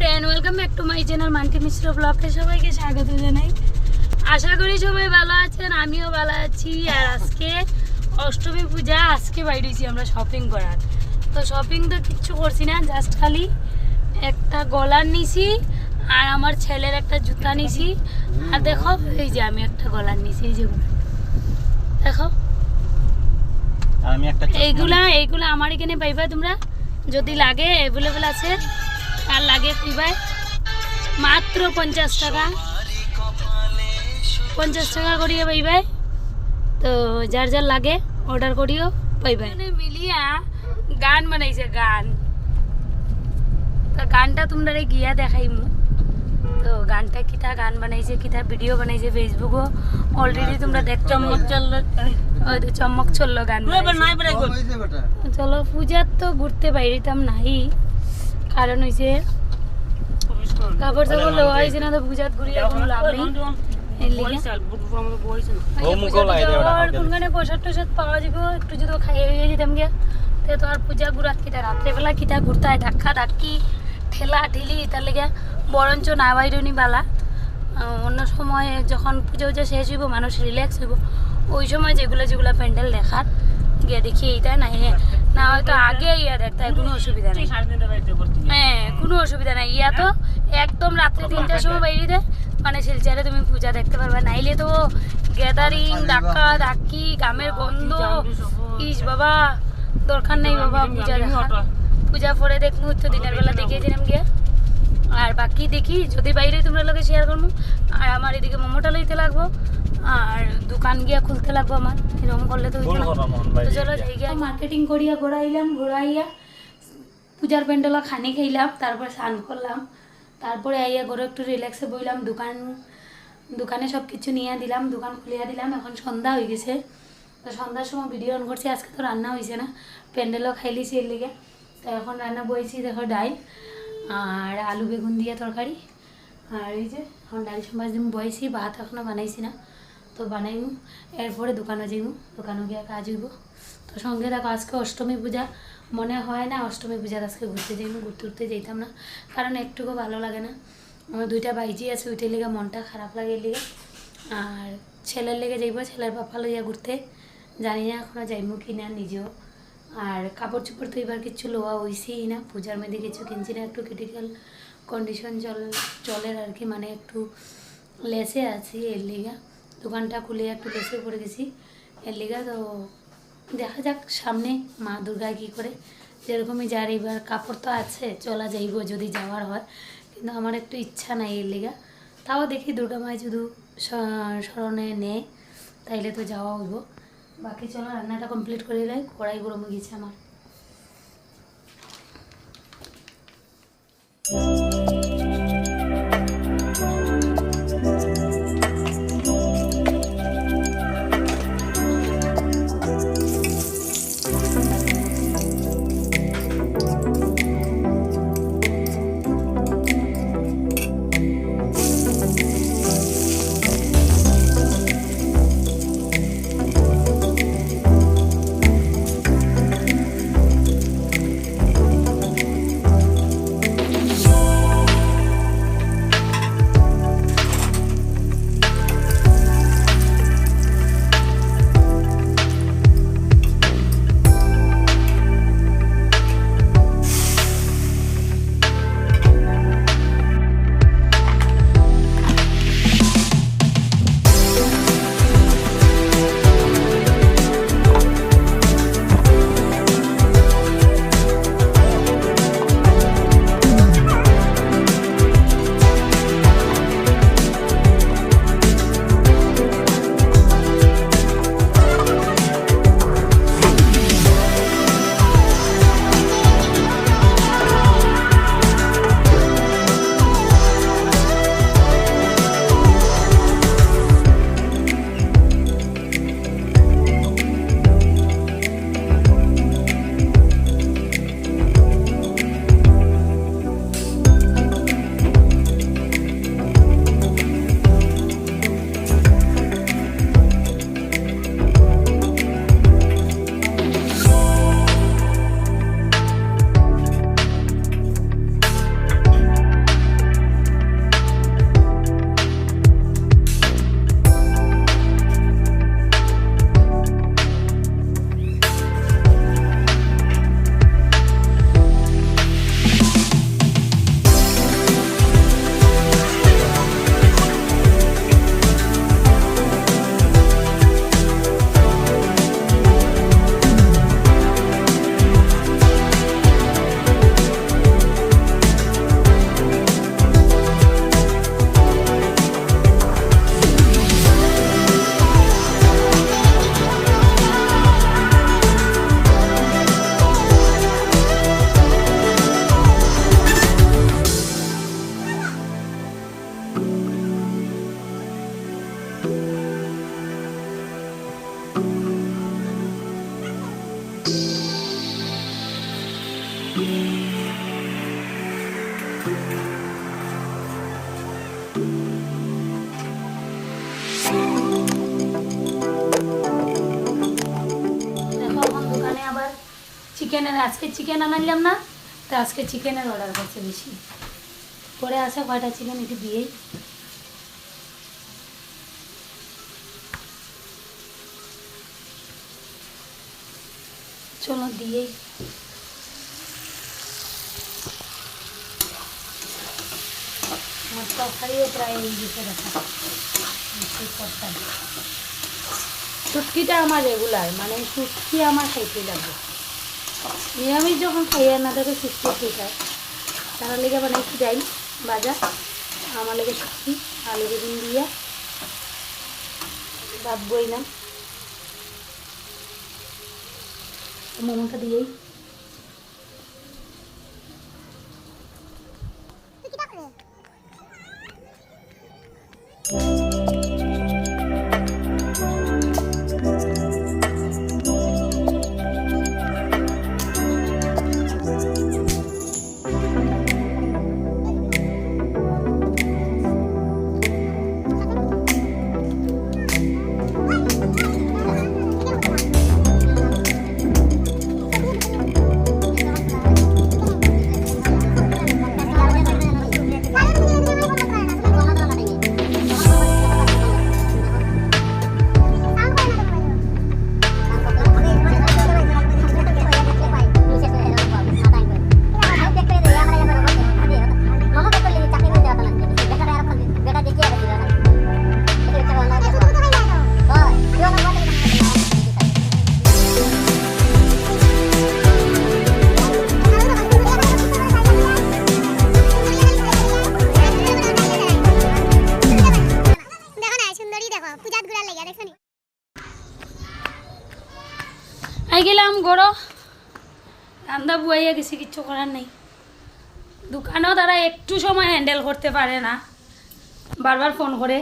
Friend, welcome back to my channel Manti Mishra ব্লগে সবাইকে স্বাগত জানাই। আশা করি সবাই ভালো আছেন, আমিও ভালো আছি। আর আজকে অষ্টমী পূজা, আজকে বাইরেছি আমরা শপিং করার। তো শপিং তো কিচ্ছু করছি না, জাস্ট খালি একটা গলার নিছি আর আমার ছেলের একটা জুতা নিছি। আর দেখো এই যে আমি একটা গলার নিছি, এই যে দেখো এইগুলা আমার এখানে পাইবা তোমরা, যদি লাগে অ্যাভেলেবেল আছে। আর লাগে পাইবা মাত্র 50 টাকা, 50 টাকা করিয়ে পাইবা। তো যার যার লাগে অর্ডার করিও পাইবা। মিলিয়া গান বানাইছে, গান। তো গানটা তোমরা গিয়া দেখাইমু। তো গানটা কিটা গান বানাইছে, কিটা ভিডিও বানাইছে ফেসবুকও অলরেডি তোমরা দেখ। চমক চললো গান। চলো পূজার তো ঘুরতে বাইরেতাম নাই, কারণ হয়েছে কাপড় চাপড় লওয়া হয়েছে না। তো পূজাত ঘুরিয়ে কোনো লাভ নেই। কোনখানে প্রসাদ টসাদ পাওয়া যাবে একটু যদি খাইয়ে হয়ে যেতাম গিয়া। তো আর পূজা ঘুরাত কিটা রাত্রেবেলা কিটা ঘুরতে হয়, ধাক্কা ধাক্কি ঠেলা ঠেলি, তার লেগে বরঞ্চ না বাইরনি বালা। অন্য সময় যখন পুজো উজা শেষ হইব, মানুষ রিল্যাক্স হইব, ওই সময় যেগুলো প্যান্ডেল দেখার গিয়ে দেখি এইটা না, না হয়তো আগে ইয়া দেখতে হয়, কোনো অসুবিধা নেই। হ্যাঁ, কোনো অসুবিধা নাই। ইয়া তো একদম রাত্রে 3টার সময় বাইরে দেয়, মানে শিলচারে তুমি পূজা দেখতে পারবে। নাইলে তো গ্যাদারিং, ধাক্কা ধাক্কি, গামের গন্ধ, ইস বাবা, দরকার নেই বাবা পূজা দেখার। পূজা পরে দেখবো তো দিনের বেলা দেখিয়েছিলাম গিয়ে। আর বাকি দেখি যদি বাইরে তোমরা লোকে শেয়ার করবো। আর আমার এদিকে মোমোটা লইতে লাগবো, আর দোকান গিয়া খুলতে লাগবো আমার। এরকম করলে তো চলো যাই গিয়া মার্কেটিং করিয়া ঘোরাইয়া পূজার প্যান্ডেলা খানি খাইলাম, তারপর স্নান করলাম, তারপরে আইয়া ঘরে একটু রিল্যাক্সে বইলাম। দোকানে সব কিছু নিয়ে দিলাম, দোকান খুলিয়া দিলাম। এখন সন্ধ্যা হয়ে গেছে, তো সন্ধ্যার সময় ভিডিও অন করছি। আজকে তো রান্না হয়েছে না, প্যান্ডেলও খাইলিছি এর লেগে। তো এখন রান্না বইছি, দেখো ডাইল আর আলু বেগুন দিয়ে তরকারি। আর এই যে এখন ডাল সম্বাস দিন বইছি, ভাত এখনও বানাইছি না, তো বানাইমু। এরপরে দোকানে যাইমু, দোকানে গিয়ে কাজ হইব। তো সঙ্গে দেখো আজকে অষ্টমী পূজা, মনে হয় না অষ্টমী পূজার আজকে ঘুরতে যাইমু। ঘুরতে যাইতাম না, কারণ একটুকু ভালো লাগে না। আমার 2টা বাইজি আছে, ওইটার লেগে মনটা খারাপ লাগে লেগে। আর ছেলের লেগে যাইব, ছেলের বাপা লইয়া ঘুরতে। জানি না এখনও যাইমু কি না নিজেও। আর কাপড় চোপড় তো এবার কিছু লোয়া হয়েছেই না, পূজার মধ্যে কিছু কিনছি না। একটু ক্রিটিক্যাল কন্ডিশন চলের আর কি, মানে একটু লেসে আছি এর লিগা। দোকানটা খুলে একটু লেসে পড়ে গেছি এর লিগা। তো দেখা যাক সামনে মা দুর্গা কী করে, যেরকমই যার এবার কাপড় তো আছে, চলা যাইব যদি যাওয়ার হয়। কিন্তু আমার একটু ইচ্ছা নাই এর লিগা। তাও দেখি দুর্গা মায় যদি স্মরণে নেয় তাইলে তো যাওয়া হইব। বাকি চলো রান্নাটা কমপ্লিট করে দিলাই, কড়াই গরম হয়ে গেছে আমার। দেখো এখন দোকানে আবার চিকেনের, আজকে চিকেন আনাইলাম না, তো আজকে চিকেনের অর্ডার করছে বেশি করে। আছে কয়টা চিকেন একটু দিয়েই, চলো দিয়েই। আমার তরকারিও প্রায় এই দিকে রাখা শুটকিটা আমার রেগুলার, মানে শুটকি আমার খাইতেই লাগবে। নিরামিষ যখন খাইয়ে না দেখে শুটকি খাই, তারা লেগে বানাইছি ডাইল ভাজা, আমার লেগে শুটকি আলু বেগুন দিয়া ভাত বইলাম, মোমোটা দিয়েই। আই গেলাম গড়ো, রান্না বুয়াইয়া গেছি, কিচ্ছু করার নেই। দোকানেও তারা একটু সময় হ্যান্ডেল করতে পারে না, বারবার ফোন করে।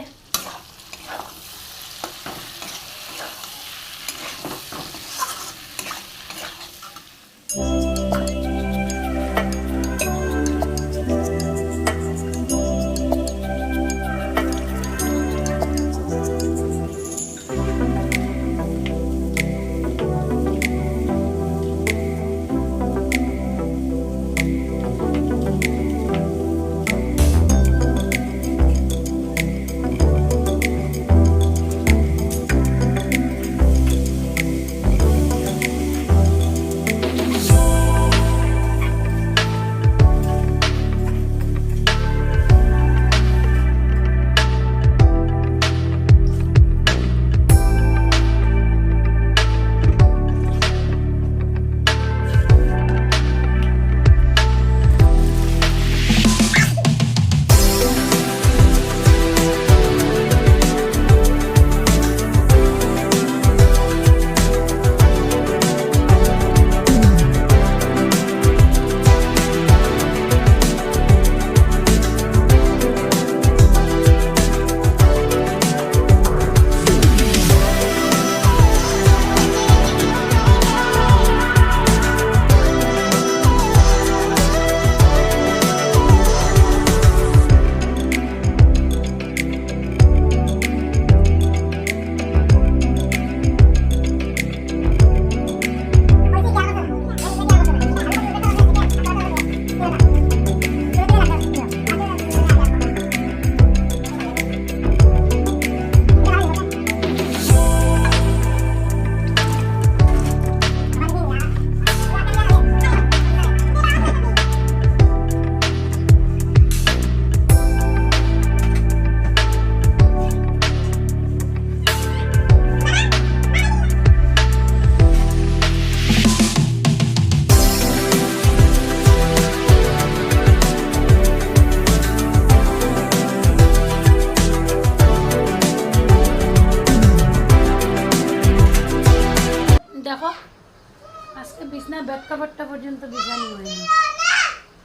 বিছনা বেড কভারটা পর্যন্ত বিছানি হয়নি।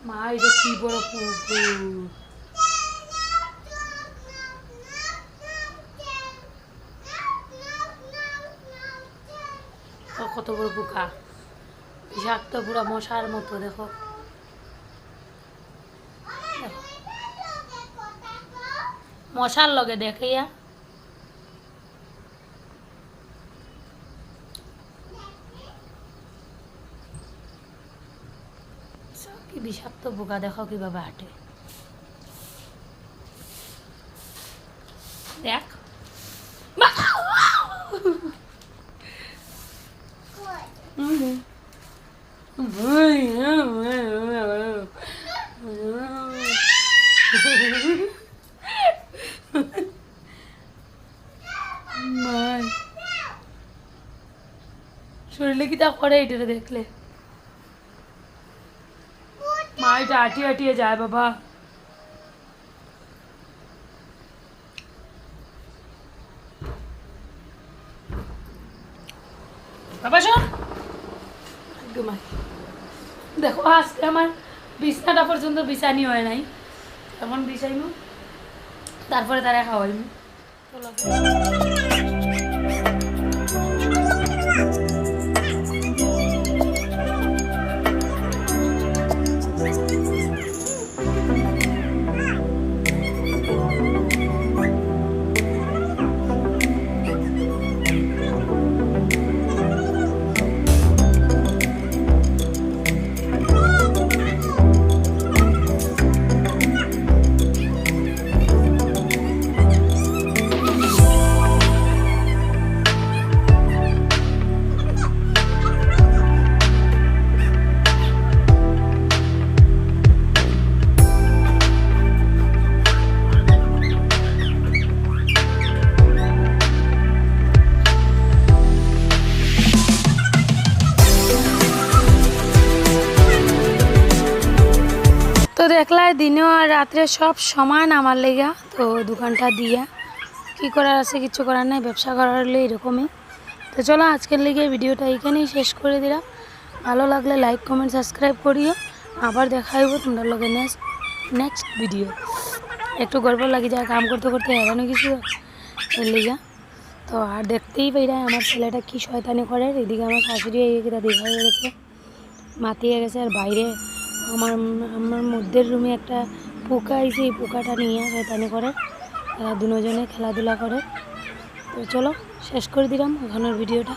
মা এটা কি বড় পুকুর, কত বড় পোকা, বিষাক্ত পুরা মশার মতো। দেখো মশার লগে দেখিয়া কি বিষাক্ত পোকা দেখো কিভাবে হাঁটে দেখ শরীরে কি তা করে এটা দেখলে মা এটা আটিয়ে আটিয়ে যায় বাবা বাবা শোন দেখো আজকে আমার বিছনাটা পর্যন্ত বিছানি হয় নাই এখন বিছাইমু তারপরে তারা খাওয়াইমু তো দেখলাই দিনেও আর রাত্রে সব সমান আমার লেগা তো দোকানটা দিয়া কি করার আছে কিছু করার নাই ব্যবসা করার হলে এরকমই তো চলো আজকের লেগে ভিডিওটা এইখানেই শেষ করে দিলাম ভালো লাগলে লাইক কমেন্ট সাবস্ক্রাইব করিও আবার দেখা হইব তোমরা লগে নেক্সট ভিডিও একটু গর্ব লাগে যায় কাম করতে করতে হেরানো কিছু এর লেগা তো আর দেখতেই পাই আমার ছেলেটা কি শয়তানি করে এদিকে আমার শাশুড়ি এইটা দেখা হয়ে গেছে মাতিয়ে গেছে আর বাইরে আমার মধ্যের রুমে একটা পোকা আইছে এই পোকাটা নিয়ে শয়তানি করে তারা দুজনে খেলাধুলা করে তো চলো শেষ করে দিলাম ওখানের ভিডিওটা।